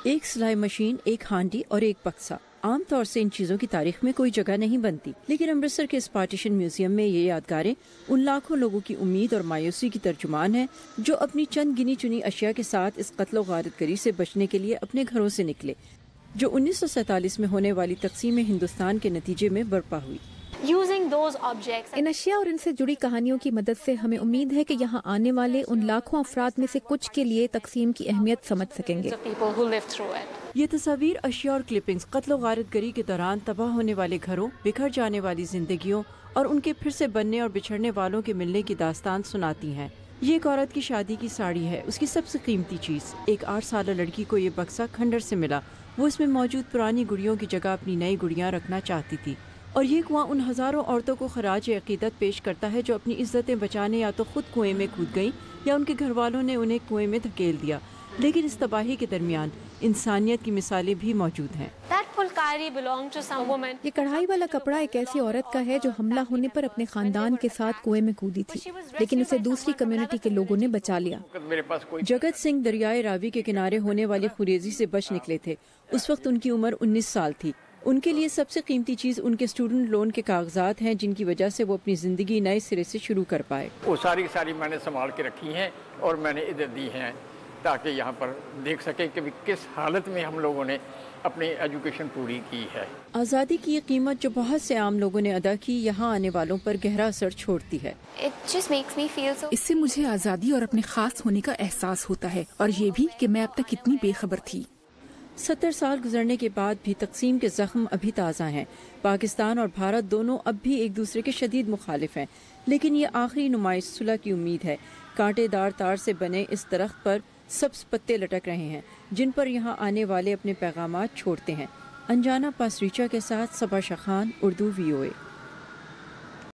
ایک سلائی مشین، ایک ہانڈی اور ایک بکسا۔ عام طور سے ان چیزوں کی تاریخ میں کوئی جگہ نہیں بنتی، لیکن امرتسر کے اس پارٹیشن میوزیم میں یہ یادگاریں ان لاکھوں لوگوں کی امید اور مایوسی کی ترجمان ہیں جو اپنی چند گنی چنی اشیاء کے ساتھ اس قتل و غارت گری سے بچنے کے لیے اپنے گھروں سے نکلے، جو 1947 میں ہونے والی تقسیم ہندوستان کے نتیجے میں برپا ہوئی۔ ان اشیاء اور ان سے جڑی کہانیوں کی مدد سے ہمیں امید ہے کہ یہاں آنے والے ان لاکھوں افراد میں سے کچھ کے لیے تقسیم کی اہمیت سمجھ سکیں گے۔ یہ تصاویر، اشیاء اور کلپنگز قتل و غارت گری کے دوران تباہ ہونے والے گھروں، بکھر جانے والی زندگیوں اور ان کے پھر سے بننے اور بچھڑنے والوں کے ملنے کی داستان سناتی ہیں۔ یہ ایک عورت کی شادی کی ساڑی ہے، اس کی سب سے قیمتی چیز۔ ایک 8 سالہ لڑکی کو یہ بکسا کھنڈر سے ملا، وہ اس میں موجود پرانی گڑیوں کی جگہ اپنی نئی گڑیاں رکھنا چاہتی تھی، اور یہ کنواں ان ہزاروں عورتوں کو خراج عقیدت پیش کرتا ہے جو اپنی عزتیں بچانے یا تو خود کنویں میں کود گئیں یا ان کے گھر والوں نے انہیں کنویں میں دھکیل دیا۔ لیکن اس تباہی کے درمیان انسانیت کی مثالیں بھی موجود ہیں۔ یہ کڑھائی والا کپڑا ایک ایسی عورت کا ہے جو حملہ ہونے پر اپنے خاندان کے ساتھ کنویں میں کودی تھی، لیکن اسے دوسری کمیونٹی کے لوگوں نے بچا لیا۔ جگت سنگھ دریائے راوی کے کنارے ہونے والی خریزی سے بچ نکلے تھے۔ اس وقت ان کی عمر 19 سال تھی۔ ان کے لیے سب سے قیمتی چیز ان کے اسٹوڈنٹ لون کے کاغذات ہیں، جن کی وجہ سے وہ اپنی زندگی نئے سرے سے شروع کر پائے۔ وہ ساری میں نے سنبھال کے رکھی ہیں اور میں نے ادھر دی ہیں تاکہ یہاں پر دیکھ سکیں کہ کس حالت میں ہم لوگوں نے اپنی ایجوکیشن پوری کی ہے۔ آزادی کی یہ قیمت جو بہت سے عام لوگوں نے ادا کی، یہاں آنے والوں پر گہرا اثر چھوڑتی ہے۔ اس سے مجھے آزادی اور اپنے خاص ہونے کا احساس ہوتا ہے، اور یہ بھی کہ میں اب تک کتنی بے خبر تھی۔ 70 سال گزرنے کے بعد بھی تقسیم کے زخم ابھی تازہ ہیں۔ پاکستان اور بھارت دونوں اب بھی ایک دوسرے کے شدید مخالف ہیں، لیکن یہ آخری نمائش صلح کی امید ہے۔ کانٹے دار تار سے بنے اس درخت پر سبز پتے لٹک رہے ہیں، جن پر یہاں آنے والے اپنے پیغامات چھوڑتے ہیں۔ انجانا پاسریچا کے ساتھ صبا شاہ خان، اردو VOA۔